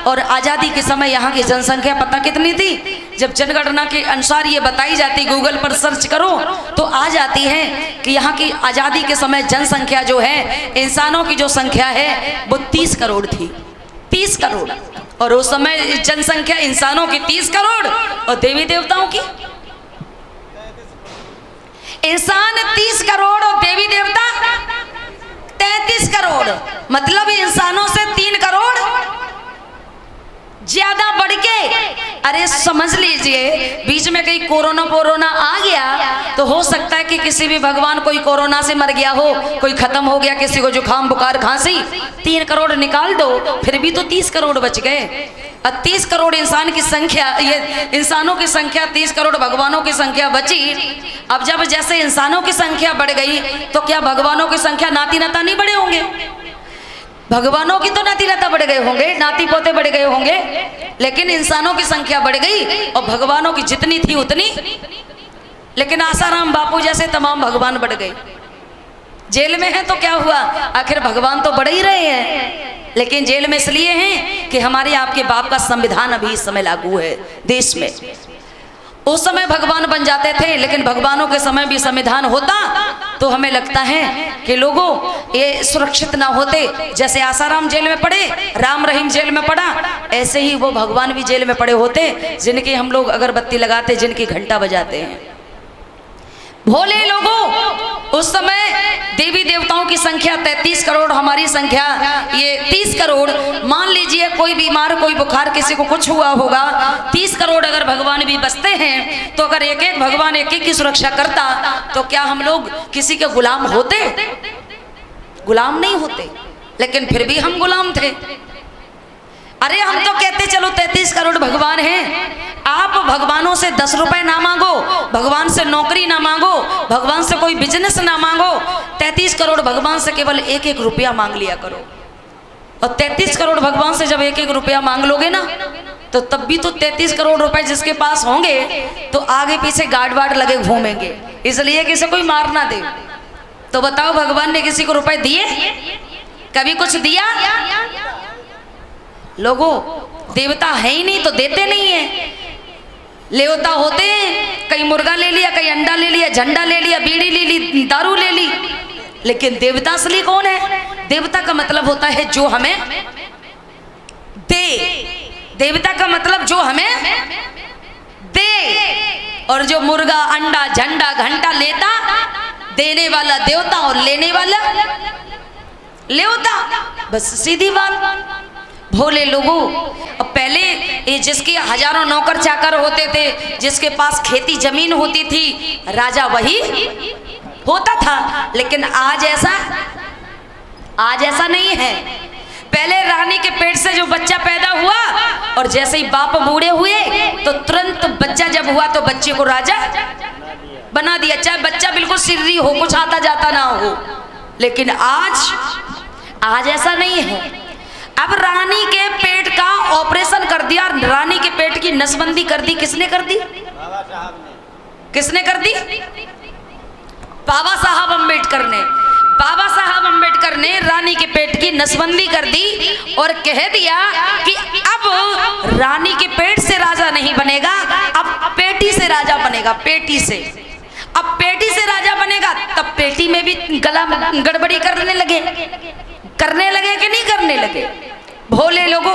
और आज़ादी के समय यहाँ की जनसंख्या पता कितनी थी? जब जनगणना के अनुसार ये बताई जाती, गूगल पर सर्च करो तो आ जाती है कि यहाँ की आज़ादी के समय जनसंख्या जो है, इंसानों की जो संख्या है वो 30 करोड़ थी। 30 करोड़। और उस समय जनसंख्या इंसानों की 30 करोड़ और देवी देवताओं की, इंसान 30 करोड़ और देवी देवता 33 करोड़। मतलब इंसानों से 3 करोड़ ज्यादा बढ़ के। अरे समझ लीजिए, बीच में कहीं कोरोना आ गया तो हो सकता है कि किसी भी भगवान कोई कोरोना से मर गया हो, कोई खत्म हो गया, किसी को जुकाम बुखार खांसी, 3 करोड़ निकाल दो, फिर भी तो 30 करोड़ बच गए। 30 करोड़ इंसान की संख्या, ये इंसानों की संख्या 30 करोड़, भगवानों की संख्या बची। अब जब जैसे इंसानों की संख्या बढ़ गई तो क्या भगवानों की संख्या नाती नाता नहीं बढ़े होंगे? भगवानों की तो नाती नाता बढ़ गए होंगे, नाती पोते बढ़ गए होंगे, लेकिन इंसानों की संख्या बढ़ गई और भगवानों की जितनी थी उतनी। लेकिन आसाराम बापू जैसे तमाम भगवान बढ़ गए। जेल में है तो क्या हुआ, आखिर भगवान तो बढ़ ही रहे हैं, लेकिन जेल में इसलिए हैं कि हमारे आपके बाप का संविधान अभी इस समय लागू है देश में। उस समय भगवान बन जाते थे, लेकिन भगवानों के समय भी संविधान होता तो हमें लगता है कि लोगों ये सुरक्षित ना होते। जैसे आसाराम जेल में पड़े, राम रहीम जेल में पड़ा, ऐसे ही वो भगवान भी जेल में पड़े होते, जिनकी हम लोग अगरबत्ती लगाते, जिनकी घंटा बजाते हैं। भोले लोगों, उस समय देवी देवताओं की संख्या 33 करोड़, हमारी संख्या ये 30 करोड़। मान लीजिए कोई बीमार, कोई बुखार, किसी को कुछ हुआ होगा, 30 करोड़ अगर भगवान भी बसते हैं तो अगर एक एक भगवान एक एक की सुरक्षा करता तो क्या हम लोग किसी के गुलाम होते? गुलाम नहीं होते, लेकिन फिर भी हम गुलाम थे। अरे हम तो कहते चलो 33 करोड़ भगवान हैं, आप भगवानों से 10 रुपए ना मांगो, भगवान से नौकरी ना मांगो, भगवान से कोई बिजनेस ना मांगो, 33 करोड़ भगवान से केवल 1-1 रुपया मांग लिया करो। और 33 करोड़ भगवान से जब 1-1 रुपया मांग लोगे ना, तो तब भी तो 33 करोड़ रुपए जिसके पास होंगे तो आगे पीछे गार्ड वार्ड लगे घूमेंगे, इसलिए किसी कोई मार ना दे। तो बताओ, भगवान ने किसी को रुपए दिए? कभी कुछ दिया? लोगों, देवता है ही नहीं तो देते नहीं है। लेवता होते हैं, कहीं मुर्गा ले लिया, कहीं अंडा ले लिया, झंडा ले लिया, बीड़ी ले ली, दारू ले ली, लेकिन देवता असली कौन है? देवता का मतलब होता है जो हमें दे। देवता का मतलब जो हमें दे। और जो मुर्गा, अंडा, झंडा, घंटा लेता, देने वाला देवता और लेने वाला लेवता। बस सीधी बात। भोले लोगों, पहले जिसके हजारों नौकर चाकर होते थे, जिसके पास खेती जमीन होती थी, राजा वही होता था। लेकिन आज ऐसा नहीं है। पहले रानी के पेट से जो बच्चा पैदा हुआ और जैसे ही बाप बूढ़े हुए तो तुरंत बच्चा जब हुआ तो बच्चे को राजा बना दिया, चाहे बच्चा बिल्कुल सिर्री हो, कुछ आता जाता ना हो। लेकिन आज ऐसा नहीं है। अब रानी के पेट का ऑपरेशन कर दिया, रानी के पेट की नसबंदी कर दी। किसने कर दी? किसने कर दी? बाबा साहब अम्बेडकर ने। बाबा साहब अम्बेडकर ने रानी के पेट की नसबंदी कर दी और कह दिया कि अब रानी के पेट से राजा नहीं बनेगा, अब पेटी से राजा बनेगा। पेटी से। अब पेटी से राजा बनेगा, तब पेटी में भी गला गड़बड़ी करने लगे कि नहीं करने लगे? भोले लोगों,